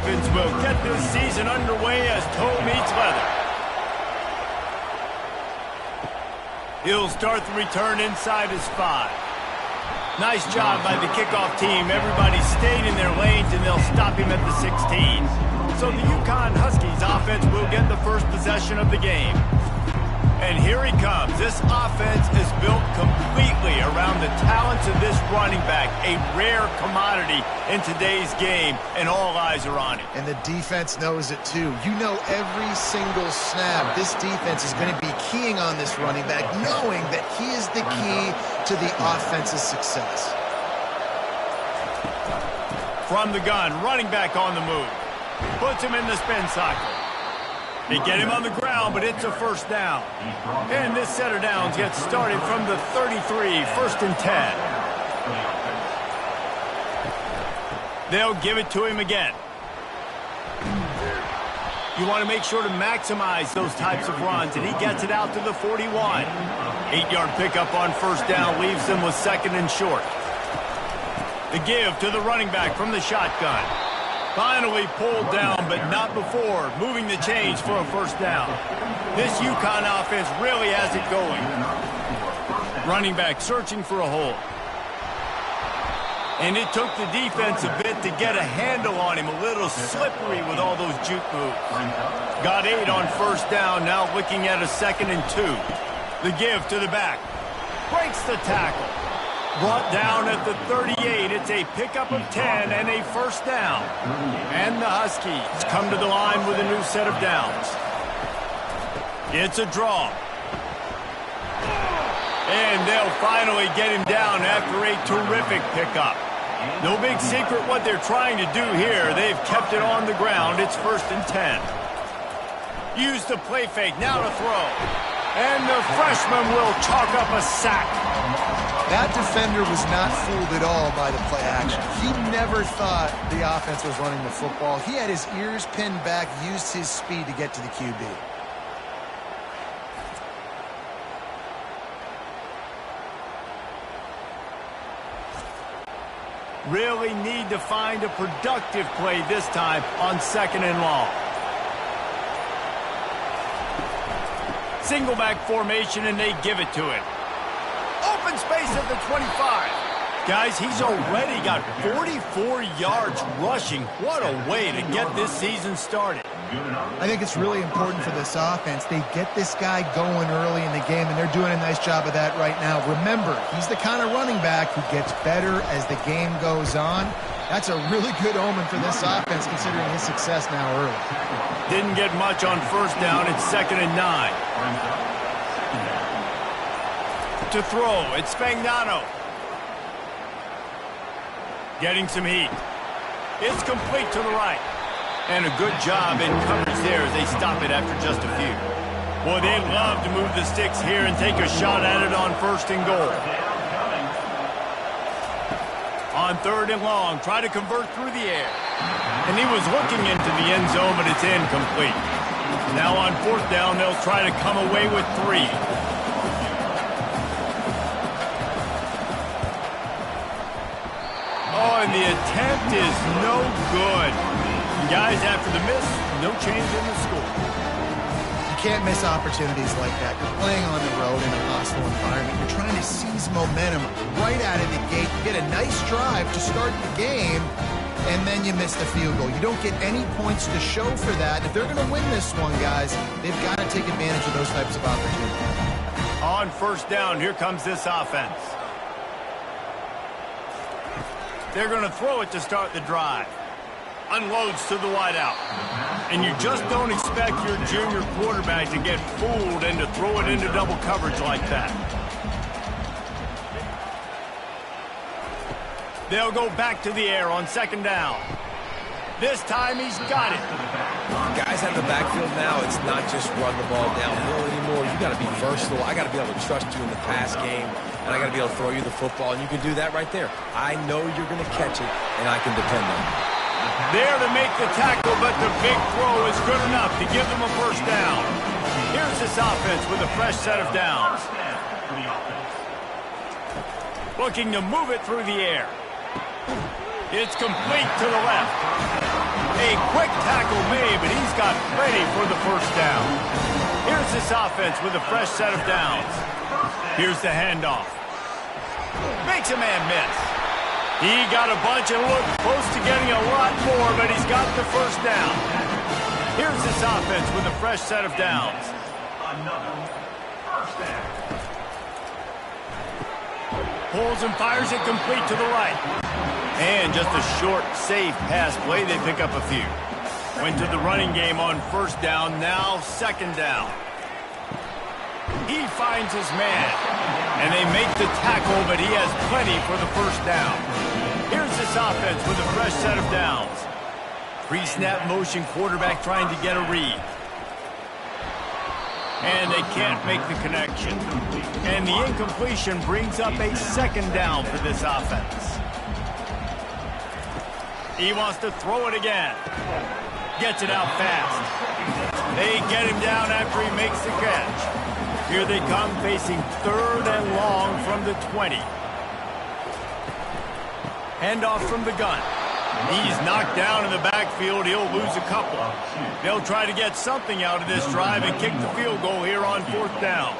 offense will get this season underway as toe meets leather. He'll start the return inside his 5. Nice job by the kickoff team. Everybody stayed in their lanes, and they'll stop him at the 16. So the UConn Huskies offense will get the first possession of the game. And here he comes. This offense is built completely around the talents of this running back, a rare commodity in today's game, and all eyes are on it. And the defense knows it too. You know every single snap, this defense is going to be keying on this running back, knowing that he is the key to the offense's success. From the gun, running back on the move. Puts him in the spin cycle. They get him on the ground, but it's a first down. And this set of downs gets started from the 33, first and 10. They'll give it to him again. You want to make sure to maximize those types of runs, and he gets it out to the 41. 8-yard pickup on first down leaves them with second and short. The give to the running back from the shotgun. Finally pulled down, but not before moving the chains for a first down. This UConn offense really has it going. Running back searching for a hole. And it took the defense a bit to get a handle on him. A little slippery with all those juke moves. Got 8 on first down, now looking at a second and 2. The give to the back. Breaks the tackle. Brought down at the 38. It's a pickup of 10 and a first down. And the Huskies come to the line with a new set of downs. It's a draw. And they'll finally get him down after a terrific pickup. No big secret what they're trying to do here. They've kept it on the ground. It's first and 10. Use the play fake. Now to throw. And the freshman will chalk up a sack. That defender was not fooled at all by the play action. He never thought the offense was running the football. He had his ears pinned back, used his speed to get to the QB. Really need to find a productive play this time on second and long. Single back formation, and they give it to him. Open space at the 25. Guys, he's already got 44 yards rushing. What a way to get this season started. I think it's really important for this offense. They get this guy going early in the game, and they're doing a nice job of that right now. Remember, he's the kind of running back who gets better as the game goes on. That's a really good omen for this offense, considering his success now early. Didn't get much on first down. It's second and 9. To throw, it's Spagnano. Getting some heat. It's complete to the right. And a good job in coverage there as they stop it after just a few. Boy, they'd love to move the sticks here and take a shot at it on first and goal. On third and long, try to convert through the air. And he was looking into the end zone, but it's incomplete. Now on fourth down, they'll try to come away with 3. Oh, and the attempt is no good. Guys, after the miss, no change in the score. You can't miss opportunities like that. You're playing on the road in a hostile environment. You're trying to seize momentum right out of the gate. You get a nice drive to start the game, and then you miss the field goal. You don't get any points to show for that. And if they're going to win this one, guys, they've got to take advantage of those types of opportunities. On first down, here comes this offense. They're going to throw it to start the drive. Unloads to the wideout. And you just don't expect your junior quarterback to get fooled and to throw it into double coverage like that. They'll go back to the air on second down. This time he's got it. Guys out of the backfield now, it's not just run the ball downhill anymore. You got to be versatile. I got to be able to trust you in the pass game, and I got to be able to throw you the football, and you can do that right there. I know you're going to catch it, and I can depend on it. There to make the tackle, but the big throw is good enough to give them a first down. Here's this offense with a fresh set of downs. Looking to move it through the air. It's complete to the left. A quick tackle made, but he's got plenty for the first down. Here's this offense with a fresh set of downs. Here's the handoff. Makes a man miss. He got a bunch and looked close to getting a lot more, but he's got the first down. Here's this offense with a fresh set of downs. Pulls and fires it complete to the right. And just a short, safe pass play. They pick up a few. Went to the running game on first down, now second down. He finds his man. And they make the tackle, but he has plenty for the first down. Here's this offense with a fresh set of downs. Pre-snap motion, quarterback trying to get a read. And they can't make the connection. And the incompletion brings up a second down for this offense. He wants to throw it again. Gets it out fast. They get him down after he makes the catch. Here they come facing third and long from the 20. Handoff from the gun. He's knocked down in the backfield. He'll lose a couple. They'll try to get something out of this drive and kick the field goal here on fourth down.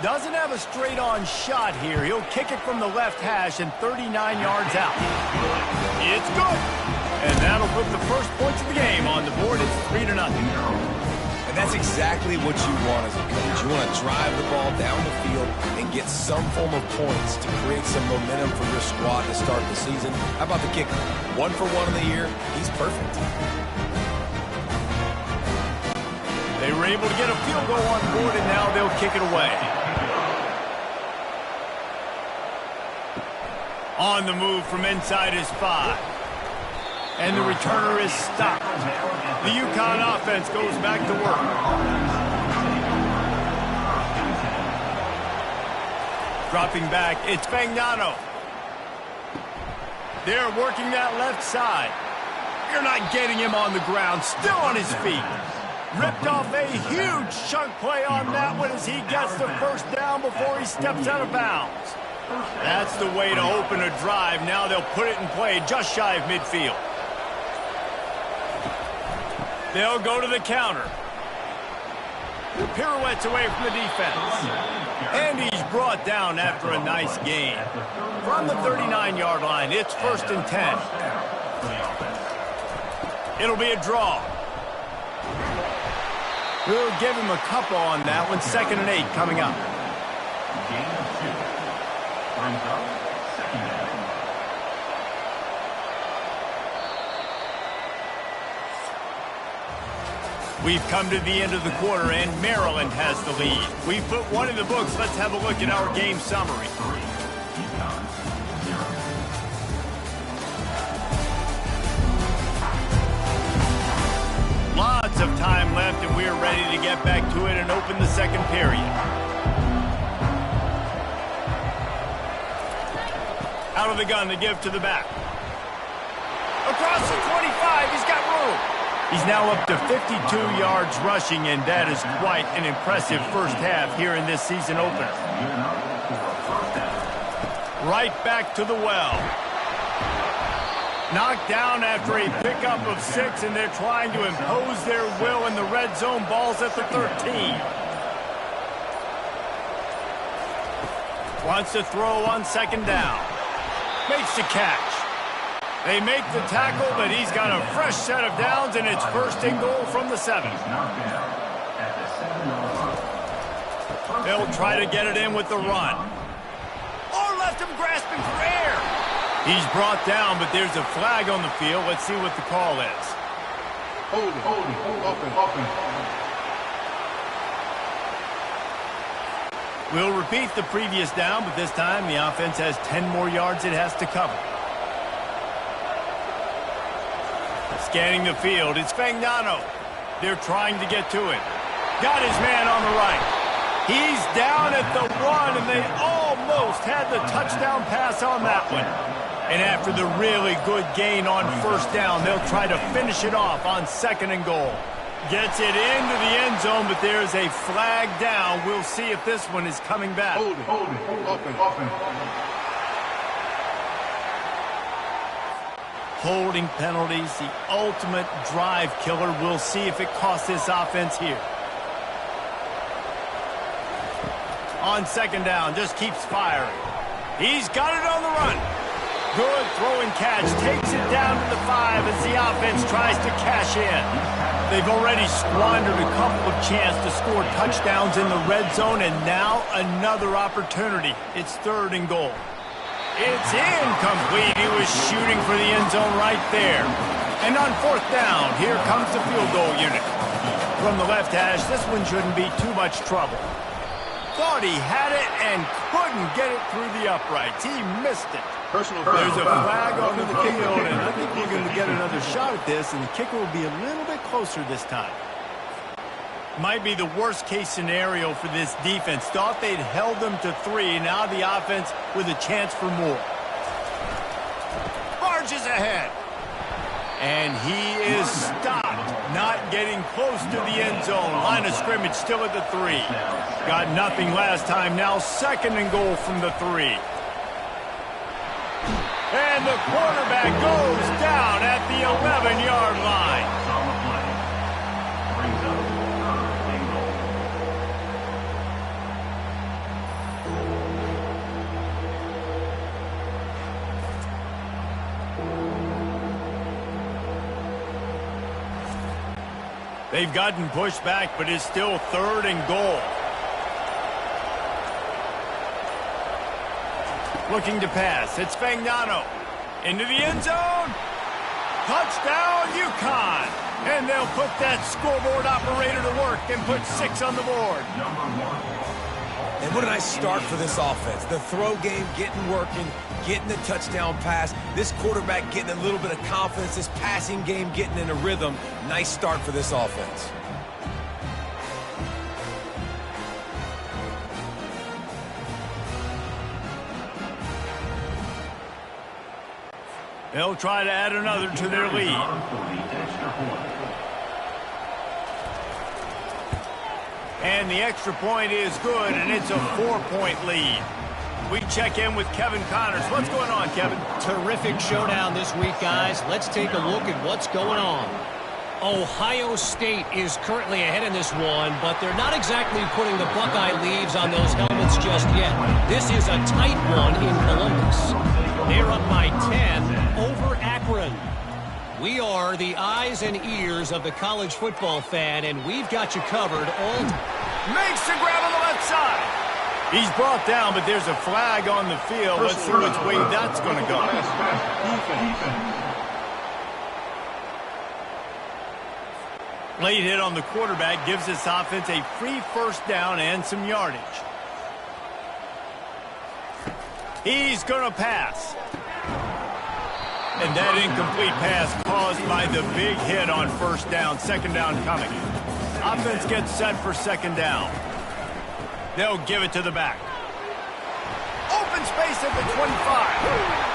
Doesn't have a straight-on shot here. He'll kick it from the left hash and 39 yards out. It's good. And that'll put the first points of the game on the board. It's 3-0. And that's exactly what you want as a coach. You want to drive the ball down the field and get some form of points to create some momentum for your squad to start the season. How about the kicker? 1 for 1 in the year. He's perfect. They were able to get a field goal on board, and now they'll kick it away. On the move from inside his 5. And the returner is stopped. The UConn offense goes back to work. Dropping back, it's Fagnano. They're working that left side. You're not getting him on the ground, still on his feet. Ripped off a huge chunk play on that one as he gets the first down before he steps out of bounds. That's the way to open a drive. Now they'll put it in play just shy of midfield. They'll go to the counter. Pirouettes away from the defense. And he's brought down after a nice gain. From the 39-yard line, it's 1st and 10. It'll be a draw. We'll give him a couple on that one. 2nd and 8 coming up. We've come to the end of the quarter, and Maryland has the lead. We've put one in the books. Let's have a look at our game summary. Lots of time left, and we're ready to get back to it and open the second period. Out of the gun, the give to the back. Across the 25, he's got room. He's now up to 52 yards rushing, and that is quite an impressive first half here in this season opener. Right back to the well. Knocked down after a pickup of 6, and they're trying to impose their will in the red zone. Ball's at the 13. Wants to throw on 2nd down. Makes the catch. They make the tackle, but he's got a fresh set of downs, and it's 1st and goal from the 7. They'll try to get it in with the run. Or left him grasping for air. He's brought down, but there's a flag on the field. Let's see what the call is. Holding, open. We'll repeat the previous down, but this time the offense has 10 more yards it has to cover. Scanning the field, it's Fagnano. They're trying to get to it. Got his man on the right. He's down at the 1, and they almost had the touchdown pass on that one. And after the really good gain on first down, they'll try to finish it off on 2nd and goal. Gets it into the end zone, but there's a flag down. We'll see if this one is coming back. Open. Holding penalties, the ultimate drive killer. We'll see if it costs this offense here. On second down, just keeps firing. He's got it on the run. Good throw and catch. Takes it down to the 5 as the offense tries to cash in. They've already squandered a couple of chances to score touchdowns in the red zone, and now another opportunity. It's 3rd and goal. It's incomplete. He was shooting for the end zone right there. And on 4th down, here comes the field goal unit. From the left hash, this one shouldn't be too much trouble. Thought he had it and couldn't get it through the uprights. He missed it. There's a flag onto the field, and I think we're going to get another shot at this, and the kicker will be a little bit closer this time. Might be the worst-case scenario for this defense. Thought they'd held them to 3. Now the offense with a chance for more. Barges ahead. And he is stopped. Not getting close to the end zone. Line of scrimmage still at the 3. Got nothing last time. Now 2nd and goal from the 3. And the quarterback goes down at the 11-yard line. They've gotten pushed back, but it's still 3rd and goal. Looking to pass. It's Fagnano. Into the end zone. Touchdown, UConn. And they'll put that scoreboard operator to work and put 6 on the board. And what a nice start for this offense. The throw game getting working, getting the touchdown pass. This quarterback getting a little bit of confidence. This passing game getting in a rhythm. Nice start for this offense. They'll try to add another to their lead. And the extra point is good, and it's a 4-point lead. We check in with Kevin Connors. What's going on, Kevin? Terrific showdown this week, guys. Let's take a look at what's going on. Ohio State is currently ahead in this one, but they're not exactly putting the Buckeye leaves on those helmets just yet. This is a tight one in Columbus. They're up by 10 over Akron. We are the eyes and ears of the college football fan, and we've got you covered all. Makes the grab on the left side. He's brought down, but there's a flag on the field. Let's see which way that's going to go. Late hit on the quarterback gives this offense a free 1st down and some yardage. He's going to pass. And that incomplete pass caused by the big hit on 1st down. 2nd down coming. Offense gets set for 2nd down. They'll give it to the back. Open space at the 25.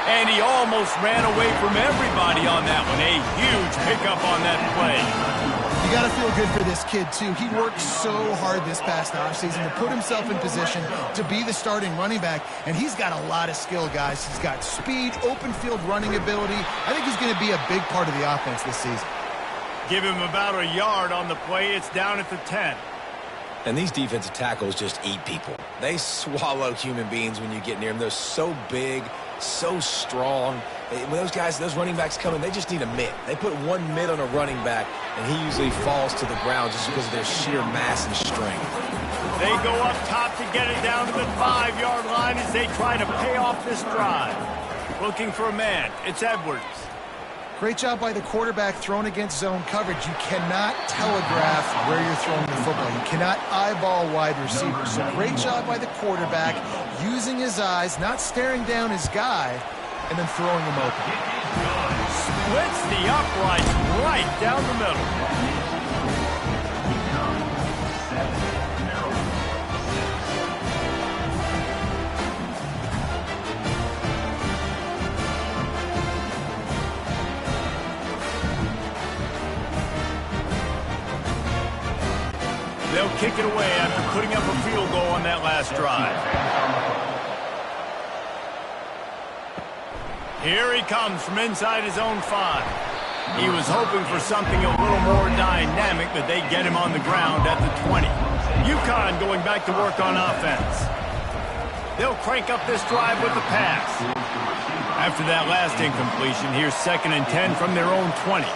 And he almost ran away from everybody on that one. A huge pickup on that play. You got to feel good for this kid, too. He worked so hard this past offseason to put himself in position to be the starting running back, and he's got a lot of skill, guys. He's got speed, open field running ability. I think he's going to be a big part of the offense this season. Give him about a yard on the play. It's down at the 10. And these defensive tackles just eat people. They swallow human beings when you get near them. They're so big, so strong. When those guys, those running backs come in, they just need a mitt. They put one mitt on a running back, and he usually falls to the ground just because of their sheer mass and strength. They go up top to get it down to the 5-yard line as they try to pay off this drive. Looking for a man. It's Edwards. Great job by the quarterback thrown against zone coverage. You cannot telegraph where you're throwing the football. You cannot eyeball wide receivers. So great job by the quarterback using his eyes, not staring down his guy, and then throwing him open. Splits the uprights right down the middle. They'll kick it away after putting up a field goal on that last drive. Here he comes from inside his own 5. He was hoping for something a little more dynamic, but they get him on the ground at the 20. UConn going back to work on offense. They'll crank up this drive with the pass. After that last incompletion, here's 2nd and 10 from their own 20.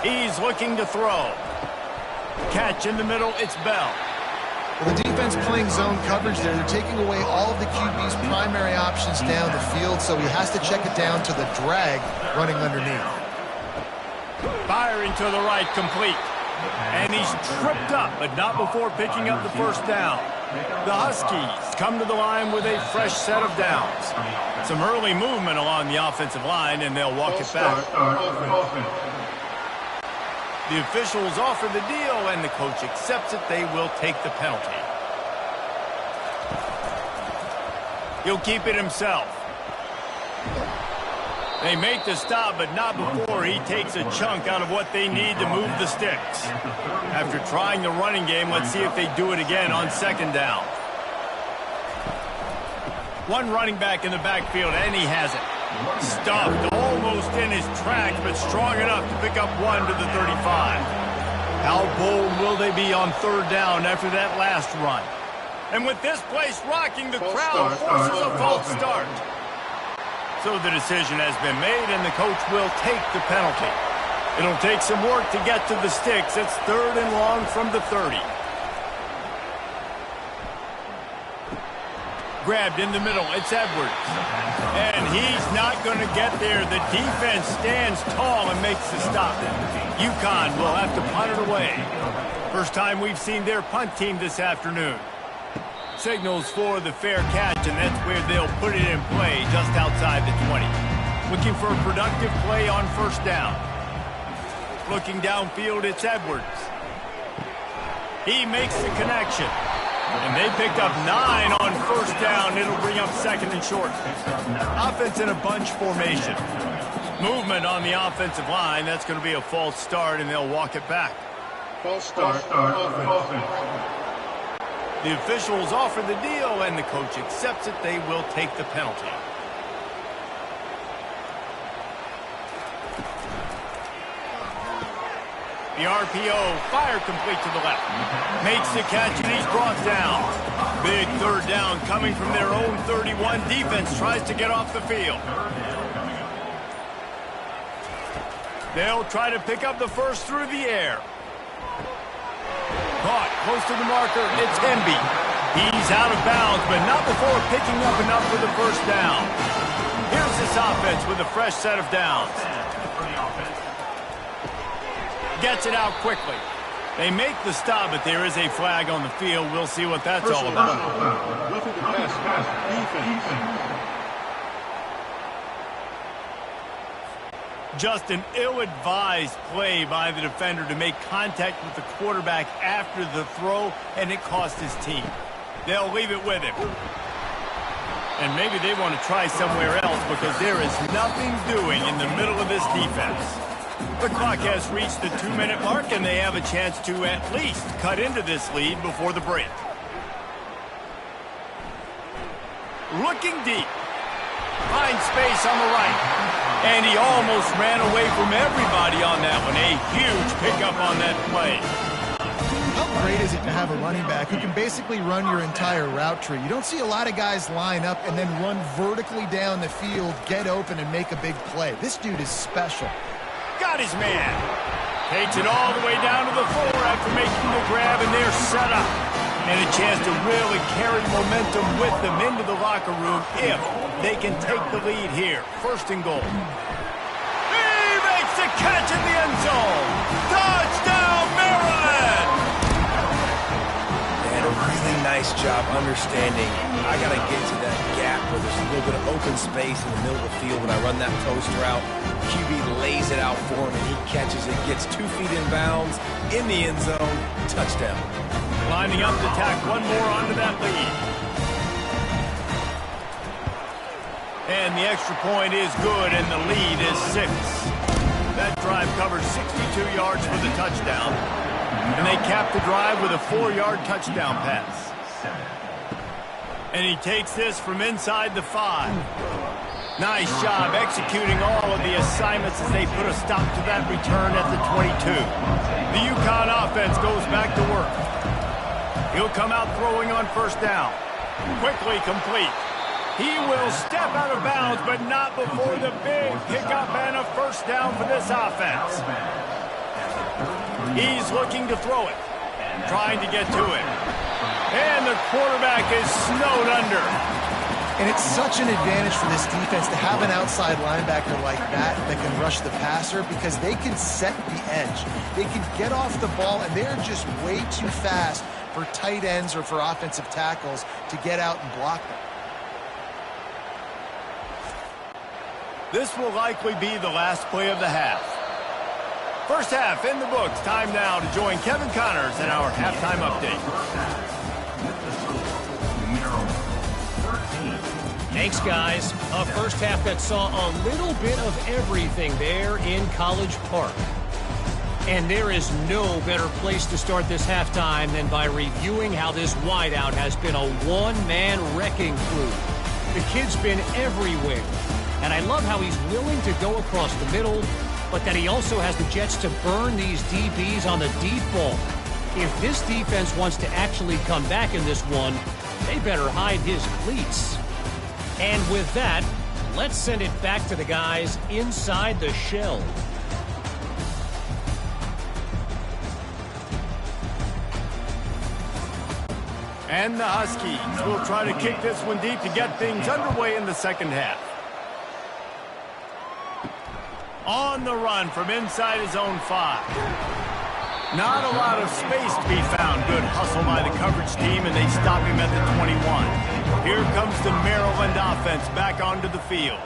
He's looking to throw. Catch in the middle, it's Bell. Well, the defense playing zone coverage there. They're taking away all of the QB's primary options down the field, so he has to check it down to the drag running underneath. Firing to the right, complete. And he's tripped up, but not before picking up the first down. The Huskies come to the line with a fresh set of downs. Some early movement along the offensive line, and they'll walk it back. The officials offer the deal, and the coach accepts it. They will take the penalty. He'll keep it himself. They make the stop, but not before he takes a chunk out of what they need to move the sticks. After trying the running game, let's see if they do it again on 2nd down. One running back in the backfield, and he has it. Stuffed almost in his tracks, but strong enough to pick up 1 to the 35. How bold will they be on 3rd down after that last run? And with this place rocking, the crowd forces a false start. So the decision has been made, and the coach will take the penalty. It'll take some work to get to the sticks. It's 3rd and long from the 30. Grabbed in the middle, it's Edwards. And he's not going to get there. The defense stands tall and makes the stop. UConn will have to punt it away. First time we've seen their punt team this afternoon. Signals for the fair catch, and that's where they'll put it in play, just outside the 20. Looking for a productive play on 1st down. Looking downfield, it's Edwards. He makes the connection. And they picked up 9 on 1st down. It'll bring up 2nd and short. Offense in a bunch formation. Movement on the offensive line. That's going to be a false start, and they'll walk it back. False start. The officials offer the deal, and the coach accepts it. They will take the penalty. The RPO, fire complete to the left. Makes the catch, and he's brought down. Big 3rd down coming from their own 31. Defense tries to get off the field. They'll try to pick up the first through the air. Caught close to the marker. It's Hemby. He's out of bounds, but not before picking up enough for the first down. Here's this offense with a fresh set of downs. Gets it out quickly. They make the stop, but there is a flag on the field. We'll see what that's all about. Just an ill-advised play by the defender to make contact with the quarterback after the throw, and it cost his team. They'll leave it with him. And maybe they want to try somewhere else because there is nothing doing in the middle of this defense. The clock has reached the 2-minute mark, and they have a chance to at least cut into this lead before the break. Looking deep. Finds space on the right. And he almost ran away from everybody on that one. A huge pickup on that play. How great is it to have a running back who can basically run your entire route tree? You don't see a lot of guys line up and then run vertically down the field, get open, and make a big play. This dude is special. Got his man. Takes it all the way down to the 4 after making the grab, and they're set up. And a chance to really carry momentum with them into the locker room if they can take the lead here. 1st and goal. He makes the catch in the end zone. Touchdown, Maryland! And a really nice job understanding. I got to get to that gap where there's a little bit of open space in the middle of the field when I run that post route. QB lays it out for him, and he catches it, gets 2 feet in bounds, in the end zone, touchdown. Lining up to tack one more onto that lead. And the extra point is good, and the lead is 6. That drive covers 62 yards for the touchdown. And they cap the drive with a 4-yard touchdown pass. And he takes this from inside the 5. Nice job executing all of the assignments as they put a stop to that return at the 22. The UConn offense goes back to work. He'll come out throwing on first down. Quickly complete. He will step out of bounds, but not before the big pickup and a first down for this offense. He's looking to throw it, trying to get to it. And the quarterback is snowed under. And it's such an advantage for this defense to have an outside linebacker like that can rush the passer because they can set the edge. They can get off the ball, and they're just way too fast for tight ends or for offensive tackles to get out and block them. This will likely be the last play of the half. First half in the books. Time now to join Kevin Connors in our halftime update. Thanks, guys. A first half that saw a little bit of everything there in College Park. And there is no better place to start this halftime than by reviewing how this wideout has been a one-man wrecking crew. The kid's been everywhere. And I love how he's willing to go across the middle, but that he also has the jets to burn these DBs on the deep ball. If this defense wants to actually come back in this one, they better hide his cleats. And with that, let's send it back to the guys inside the shell. And the Huskies will try to kick this one deep to get things underway in the second half. On the run from inside his own 5. Not a lot of space to be found. Good hustle by the coverage team, and they stop him at the 21. Here comes the Maryland offense back onto the field.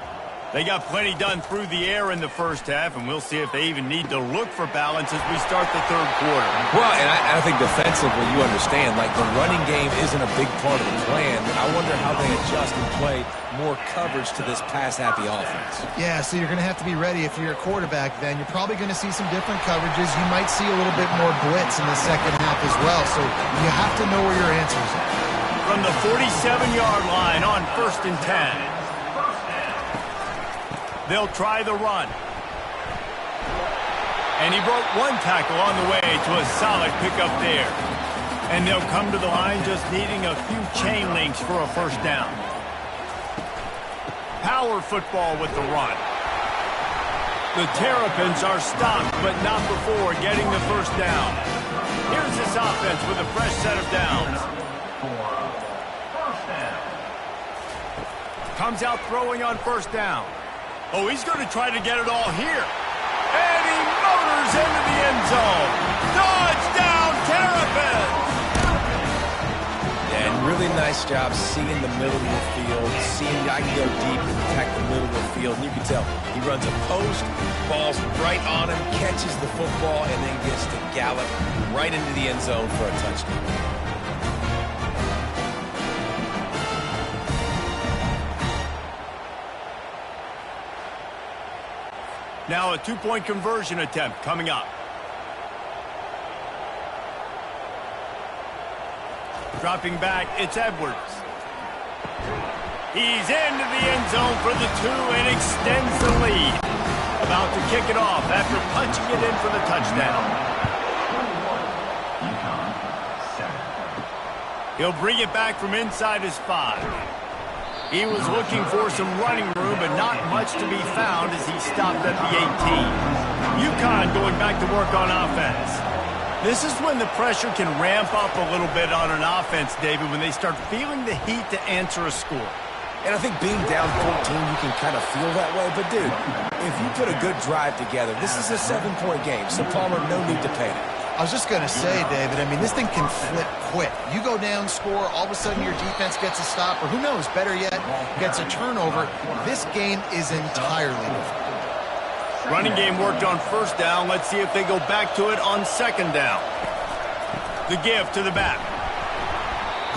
They got plenty done through the air in the first half, and we'll see if they even need to look for balance as we start the third quarter. Well, and I think defensively, you understand, like the running game isn't a big part of the plan. I wonder how they adjust and play more coverage to this pass-happy offense. Yeah, so you're going to have to be ready if you're a quarterback then. You're probably going to see some different coverages. You might see a little bit more blitz in the second half as well, so you have to know where your answers are. From the 47-yard line on 1st and 10. They'll try the run. And he broke one tackle on the way to a solid pickup there. And they'll come to the line just needing a few chain links for a first down. Power football with the run. The Terrapins are stopped, but not before getting the first down. Here's this offense with a fresh set of downs. Comes out throwing on first down. Oh, he's going to try to get it all here. And he motors into the end zone. Touchdown, Terrapins! And really nice job seeing the middle of the field, seeing I can go deep and attack the middle of the field. And you can tell he runs a post, ball's right on him, catches the football, and then gets to gallop right into the end zone for a touchdown. Now a two-point conversion attempt coming up. Dropping back, it's Edwards. He's into the end zone for the 2 and extends the lead. About to kick it off after punching it in for the touchdown. He'll bring it back from inside his 5. He was looking for some running room, but not much to be found as he stopped at the 18. UConn going back to work on offense. This is when the pressure can ramp up a little bit on an offense, David, when they start feeling the heat to answer a score. And I think being down 14, you can kind of feel that way. But, dude, if you put a good drive together, this is a 7-point game, so Palmer, no need to panic. I was just going to say, David, I mean, this thing can flip quick. You go down, score, all of a sudden your defense gets a stop, or who knows, better yet, gets a turnover. This game is entirely different. Running game worked on first down. Let's see if they go back to it on second down. The give to the back.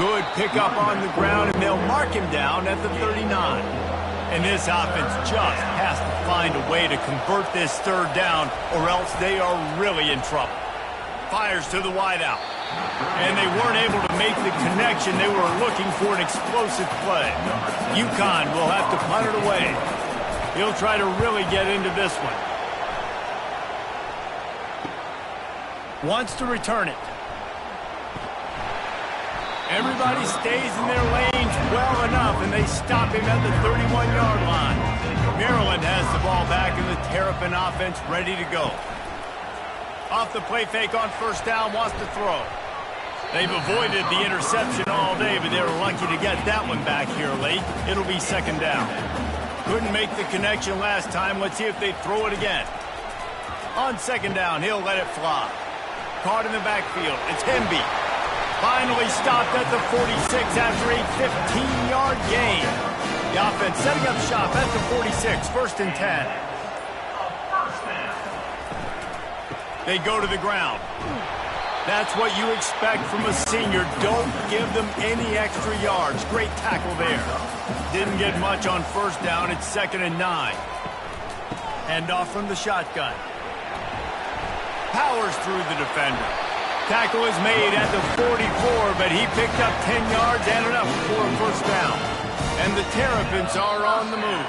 Good pickup on the ground, and they'll mark him down at the 39. And this offense just has to find a way to convert this third down, or else they are really in trouble. Fires to the wideout. And they weren't able to make the connection. They were looking for an explosive play. UConn will have to punt it away. He'll try to really get into this one. Wants to return it. Everybody stays in their lanes well enough, and they stop him at the 31-yard line. Maryland has the ball back, and the Terrapin offense ready to go. Off the play fake on first down, wants to throw. They've avoided the interception all day, but they were lucky to get that one back here late. It'll be second down. Couldn't make the connection last time. Let's see if they throw it again. On second down, he'll let it fly. Caught in the backfield. It's Hemby. Finally stopped at the 46 after a 15-yard gain. The offense setting up shop at the 46, first and 10. They go to the ground. That's what you expect from a senior. Don't give them any extra yards. Great tackle there. Didn't get much on first down. It's second and 9. Hand off from the shotgun. Powers through the defender. Tackle is made at the 44, but he picked up 10 yards and enough for a first down. And the Terrapins are on the move.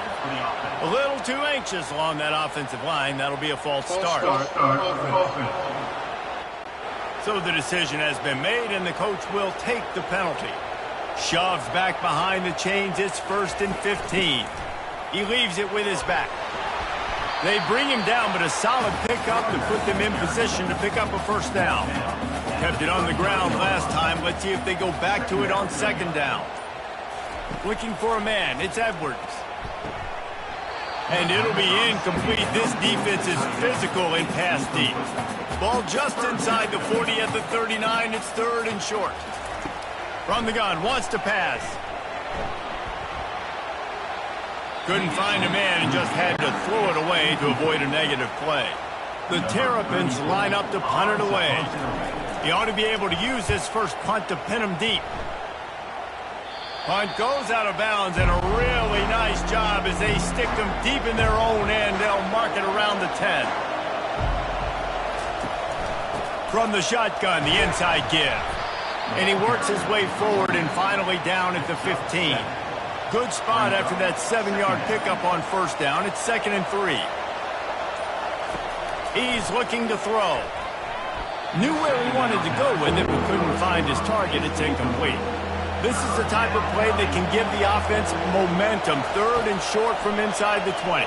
A little too anxious along that offensive line. That'll be a false start. So the decision has been made, and the coach will take the penalty. Shoves back behind the chains. It's first and 15. He leaves it with his back. They bring him down, but a solid pickup to put them in position to pick up a first down. Kept it on the ground last time. Let's see if they go back to it on second down. Looking for a man. It's Edwards. And it'll be incomplete. This defense is physical in pass deep. Ball just inside the 40 at the 39. It's third and short. From the gun, wants to pass. Couldn't find a man and just had to throw it away to avoid a negative play. The Terrapins line up to punt it away. He ought to be able to use his first punt to pin him deep. Punt goes out of bounds, and a really nice job as they stick them deep in their own end. They'll mark it around the 10. From the shotgun, the inside give. And he works his way forward and finally down at the 15. Good spot after that 7-yard pickup on first down. It's second and 3. He's looking to throw. Knew where he wanted to go with it, but couldn't find his target. It's incomplete. This is the type of play that can give the offense momentum. Third and short from inside the 20.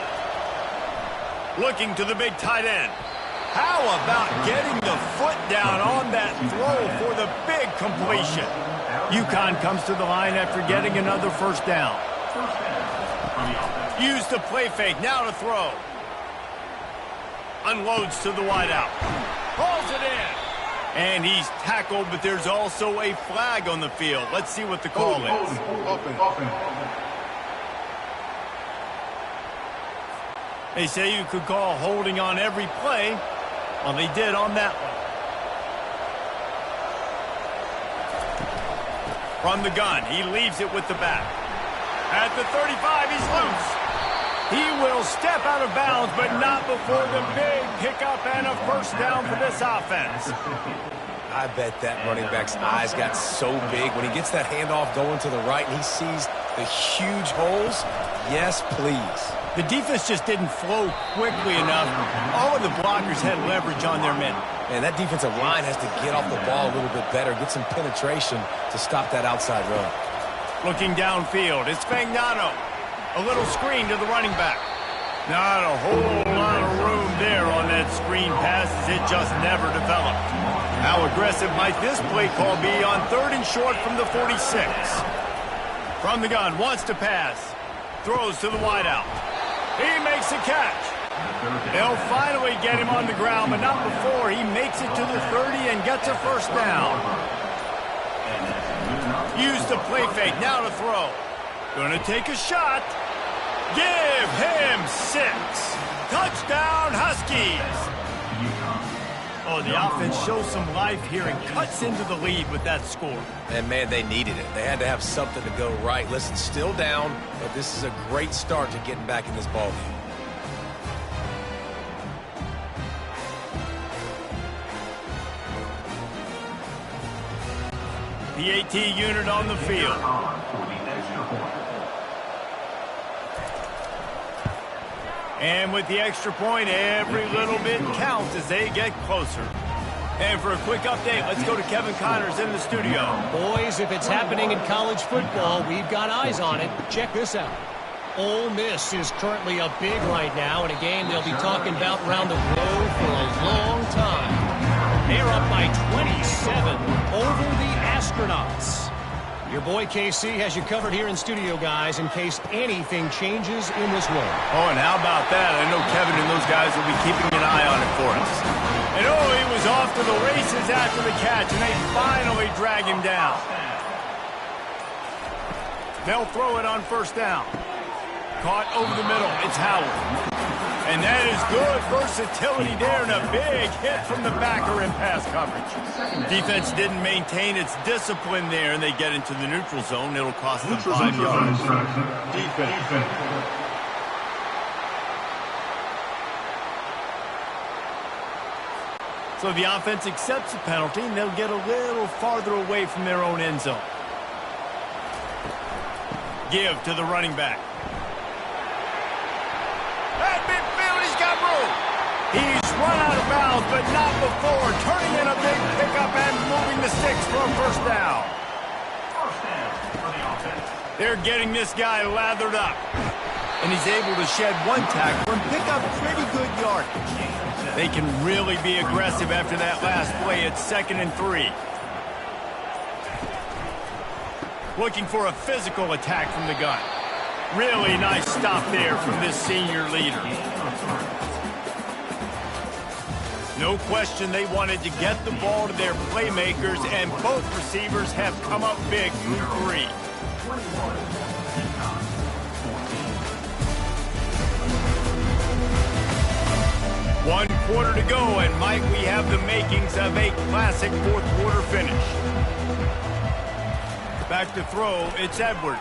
Looking to the big tight end. How about getting the foot down on that throw for the big completion? UConn comes to the line after getting another first down. Use the play fake, now to throw. Unloads to the wideout. Pulls it in. And he's tackled, but there's also a flag on the field. Let's see what the call is. They say you could call holding on every play. Well, they did on that one. From the gun, he leaves it with the back. At the 35, he's loose. He will step out of bounds, but not before the big pickup and a first down for this offense. I bet that running back's eyes got so big when he gets that handoff going to the right and he sees the huge holes. Yes, please. The defense just didn't flow quickly enough. All of the blockers had leverage on their men. Man, that defensive line has to get off the ball a little bit better, get some penetration to stop that outside run. Looking downfield, it's Fagnano. A little screen to the running back. Not a whole lot of room there on that screen pass as it just never developed. How aggressive might this play call be on third and short from the 46? From the gun, wants to pass. Throws to the wideout. He makes a catch. They'll finally get him on the ground, but not before he makes it to the 30 and gets a first down. Use the play fake, now to throw. Gonna take a shot. Give him 6. Touchdown, Huskies. Oh, the offense shows some life here and cuts into the lead with that score. And, man, they needed it. They had to have something to go right. Listen, still down, but this is a great start to getting back in this ballgame. PAT unit on the field. And with the extra point, every little bit counts as they get closer. And for a quick update, let's go to Kevin Connors in the studio. Boys, if it's happening in college football, we've got eyes on it. Check this out. Ole Miss is currently up big right now in a game they'll be talking about around the globe for a long time. They're up by 27 over the Astronauts. Your boy KC has you covered here in studio, guys, in case anything changes in this one. Oh, and how about that? I know Kevin and those guys will be keeping an eye on it for us. And oh, he was off to the races after the catch, and they finally drag him down. They'll throw it on first down. Caught over the middle. It's Howard. And that is good versatility there, and a big hit from the backer in pass coverage. Defense didn't maintain its discipline there, and they get into the neutral zone. It'll cost them 5 yards. Defense. So the offense accepts the penalty, and they'll get a little farther away from their own end zone. Give to the running back. At midfield, he's got room. He's run out of bounds, but not before. Turning in a big pickup and moving the sticks for a first down. They're getting this guy lathered up. And he's able to shed one tackle and pick up pretty good yardage. They can really be aggressive after that last play. It's 2nd and 3. Looking for a physical attack from the gun. Really nice stop there from this senior leader. No question they wanted to get the ball to their playmakers, and both receivers have come up big through 3. One quarter to go, and Mike, we have the makings of a classic fourth quarter finish. Back to throw, it's Edwards.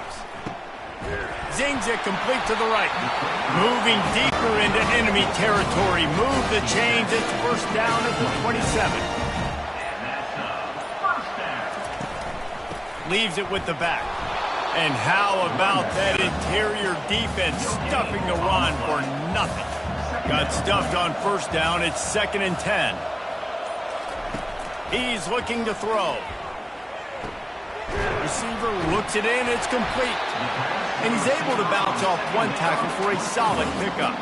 Zings it complete to the right. Moving deeper into enemy territory. Move the chains, it's first down at the 27. Leaves it with the back. And how about that interior defense stuffing the run for nothing? Got stuffed on first down. It's 2nd and 10. He's looking to throw. Receiver looks it in. It's complete. And he's able to bounce off one tackle for a solid pickup.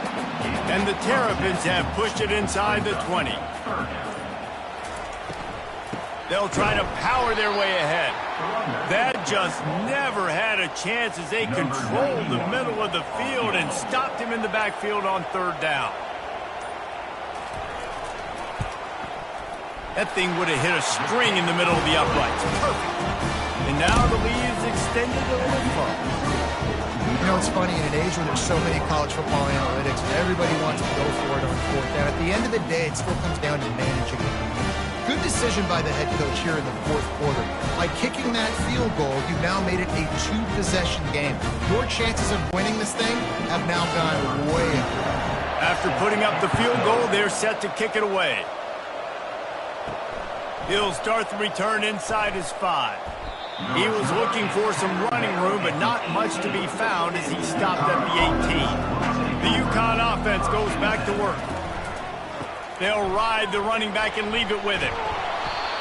And the Terrapins have pushed it inside the 20. They'll try to power their way ahead. That just never had a chance as they controlled the middle of the field and stopped him in the backfield on 3rd down. That thing would have hit a string in the middle of the uprights. Perfect. And now the lead is extended a little further. You know, it's funny, in an age where there's so many college football analytics and everybody wants to go for it on 4th down, at the end of the day, it still comes down to managing it. Good decision by the head coach here in the 4th quarter. By kicking that field goal, you've now made it a 2-possession game. Your chances of winning this thing have now gone way up. After putting up the field goal, they're set to kick it away. He'll start the return inside his 5. He was looking for some running room, but not much to be found as he stopped at the 18. The UConn offense goes back to work. They'll ride the running back and leave it with him.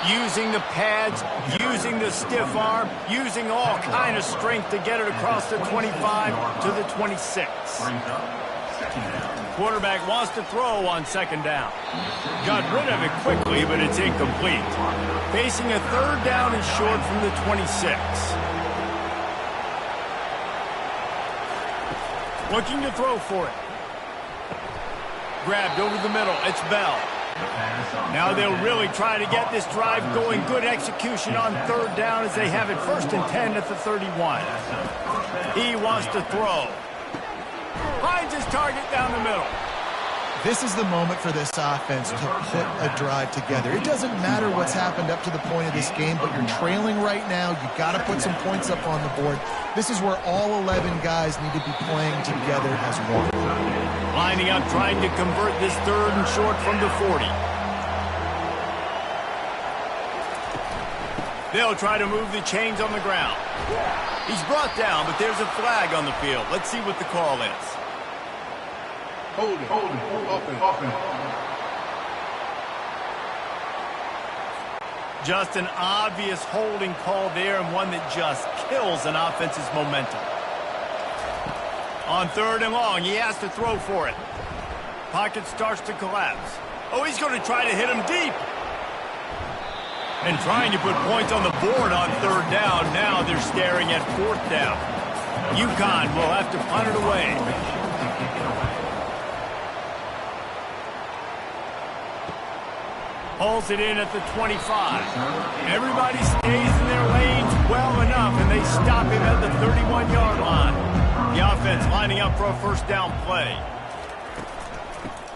Using the pads, using the stiff arm, using all kind of strength to get it across the 25 to the 26. Quarterback wants to throw on 2nd down. Got rid of it quickly, but it's incomplete. Facing a 3rd down and short from the 26. Looking to throw for it. Grabbed over the middle. It's Bell. Now they'll really try to get this drive going. Good execution on 3rd down as they have it 1st and 10 at the 31. He wants to throw. Finds his target down the middle. This is the moment for this offense to put a drive together. It doesn't matter what's happened up to the point of this game, but you're trailing right now. You got to put some points up on the board. This is where all 11 guys need to be playing together as one. Lining up, trying to convert this 3rd and short from the 40. They'll try to move the chains on the ground. He's brought down, but there's a flag on the field. Let's see what the call is. Holding, offense. Just an obvious holding call there, and one that just kills an offense's momentum. On 3rd and long, he has to throw for it. Pocket starts to collapse. Oh, he's going to try to hit him deep. And trying to put points on the board on 3rd down. Now they're staring at 4th down. UConn will have to punt it away. Pulls it in at the 25. Everybody stays in their lanes well enough, and they stop him at the 31-yard line. The offense lining up for a 1st down play.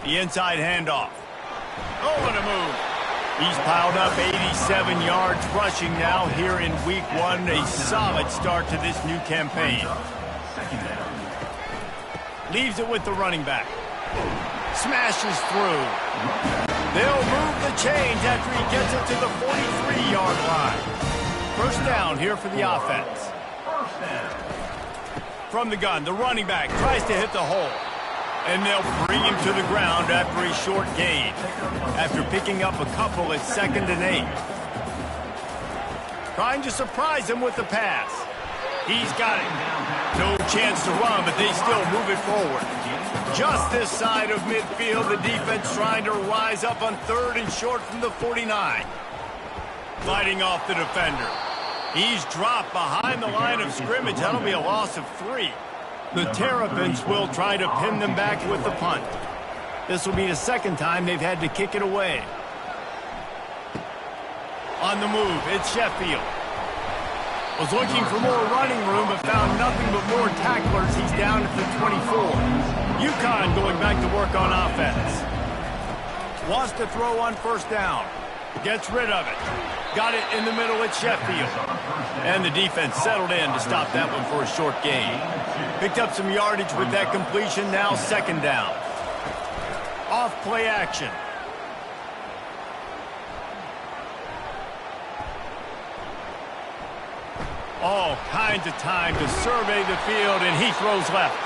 The inside handoff. Oh, what a move. He's piled up 87 yards rushing now here in week 1. A solid start to this new campaign. Leaves it with the running back. Smashes through. They'll move the chains after he gets it to the 43-yard line. 1st down here for the offense. From the gun, the running back tries to hit the hole. And they'll bring him to the ground after a short gain. After picking up a couple at 2nd and 8. Trying to surprise him with the pass. He's got it. No chance to run, but they still move it forward. Just this side of midfield, the defense trying to rise up on 3rd and short from the 49. Fighting off the defender. He's dropped behind the line of scrimmage. That'll be a loss of 3. The Terrapins will try to pin them back with the punt. This will be the 2nd time they've had to kick it away. On the move, it's Sheffield. Was looking for more running room, but found nothing but more tacklers. He's down at the 24. UConn going back to work on offense. Wants to throw on 1st down. Gets rid of it. Got it in the middle at Sheffield. And the defense settled in to stop that one for a short gain. Picked up some yardage with that completion. Now 2nd down. Off play action. All kinds of time to survey the field, and he throws left.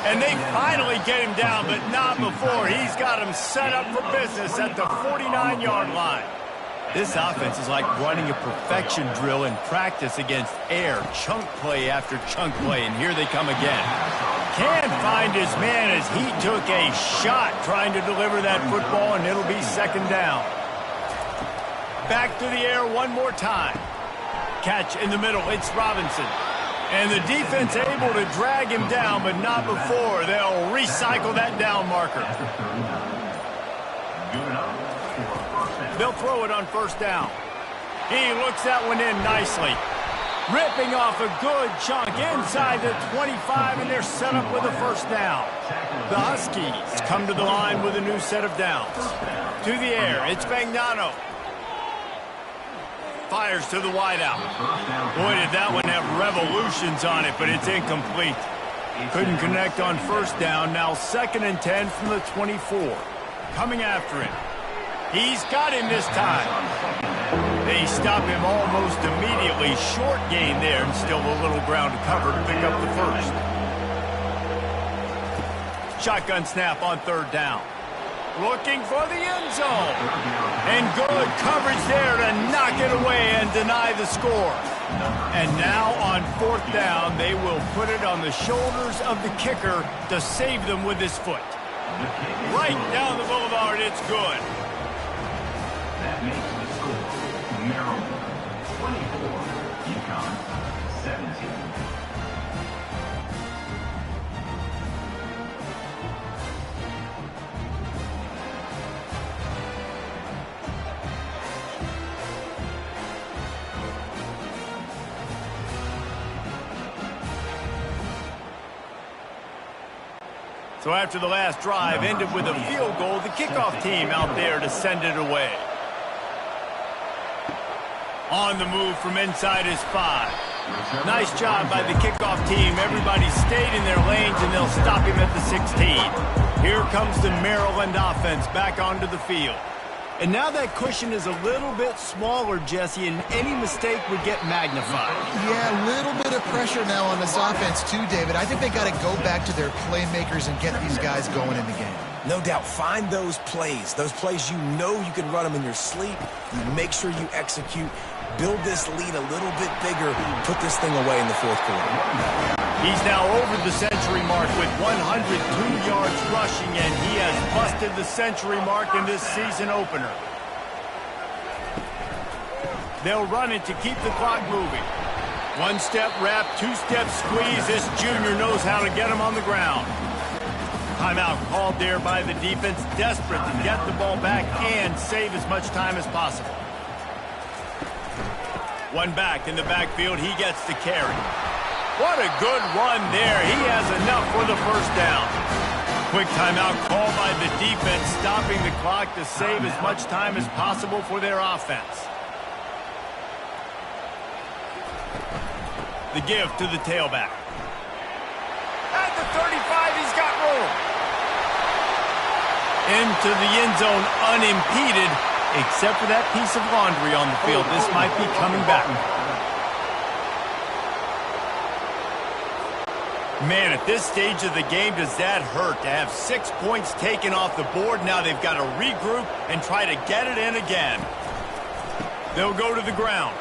And they finally get him down, but not before. He's got him set up for business at the 49-yard line. This offense is like running a perfection drill in practice against air, chunk play after chunk play, and here they come again. Can't find his man as he took a shot trying to deliver that football, and it'll be 2nd down. Back to the air one more time. Catch in the middle, it's Robinson. And the defense able to drag him down, but not before. They'll recycle that down marker. They'll throw it on 1st down. He looks that one in nicely. Ripping off a good chunk inside the 25, and they're set up with a 1st down. The Huskies come to the line with a new set of downs. To the air, it's Magnano. Fires to the wideout. Boy, did that one have revolutions on it, but it's incomplete. Couldn't connect on 1st down. Now 2nd and 10 from the 24. Coming after him. He's got him this time. They stop him almost immediately. Short gain there, and still a little ground to cover to pick up the 1st. Shotgun snap on 3rd down. Looking for the end zone. And good coverage there to knock it away and deny the score. And now on 4th down, they will put it on the shoulders of the kicker to save them with his foot. Right down the boulevard, it's good. That makes the score Maryland 24, UConn 17. So after the last drive ended with a field goal, the kickoff team out there to send it away. On the move from inside his 5. Nice job by the kickoff team. Everybody stayed in their lanes, and they'll stop him at the 16. Here comes the Maryland offense back onto the field. And now that cushion is a little bit smaller, Jesse, and any mistake would get magnified. Yeah, a little bit of pressure now on this offense too, David. I think they got to go back to their playmakers and get these guys going in the game. No doubt. Find those plays you know you can run them in your sleep. You make sure you execute. Build this lead a little bit bigger. Put this thing away in the fourth quarter. He's now over the century mark with 102 yards rushing, and he has busted the century mark in this season opener. They'll run it to keep the clock moving. One-step wrap, two-step squeeze. This junior knows how to get him on the ground. Timeout called there by the defense, desperate to get the ball back and save as much time as possible. One back in the backfield, he gets the carry. What a good run there. He has enough for the first down. Quick timeout called by the defense, stopping the clock to save as much time as possible for their offense. The give to the tailback. At the 35, he's got room. Into the end zone unimpeded, except for that piece of laundry on the field. This might be coming back. Man, at this stage of the game, does that hurt to have 6 points taken off the board? Now they've got to regroup and try to get it in again. They'll go to the ground.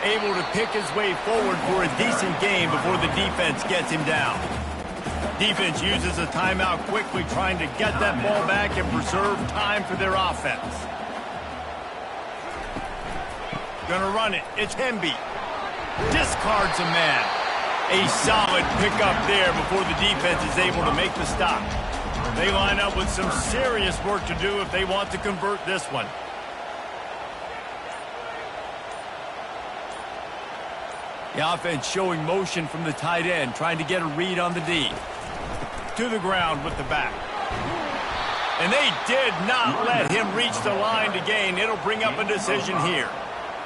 Able to pick his way forward for a decent game before the defense gets him down. Defense uses a timeout quickly, trying to get that ball back and preserve time for their offense. Gonna run it. It's Hemby. Discards a man. A solid pickup there before the defense is able to make the stop. They line up with some serious work to do if they want to convert this one. The offense showing motion from the tight end, trying to get a read on the D. To the ground with the back. And they did not let him reach the line to gain. It'll bring up a decision here.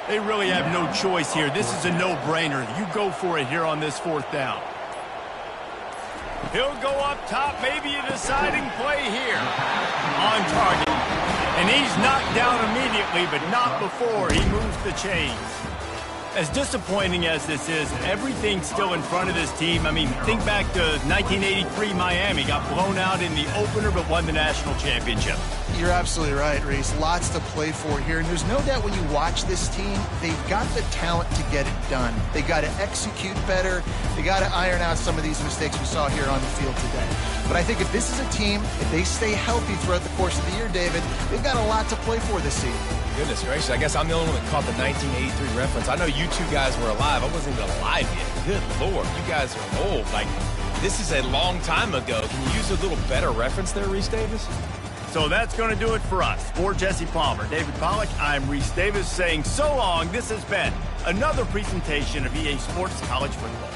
They really have no choice here. This is a no-brainer. You go for it here on this fourth down. He'll go up top, maybe a deciding play here. On target. And he's knocked down immediately, but not before he moves the chains. As disappointing as this is, everything's still in front of this team. I mean, think back to 1983 Miami. Got blown out in the opener, but won the national championship. You're absolutely right, Reese. Lots to play for here. And there's no doubt when you watch this team, they've got the talent to get it done. They got to execute better. They got to iron out some of these mistakes we saw here on the field today. But I think if this is a team, if they stay healthy throughout the course of the year, David, they've got a lot to play for this season. Goodness gracious, I guess I'm the only one that caught the 1983 reference. I know you two guys were alive. I wasn't even alive yet. Good Lord, you guys are old. Like, this is a long time ago. Can you use a little better reference there, Reese Davis? So that's going to do it for us. For Jesse Palmer, David Pollack, I'm Reese Davis saying so long. This has been another presentation of EA Sports College Football.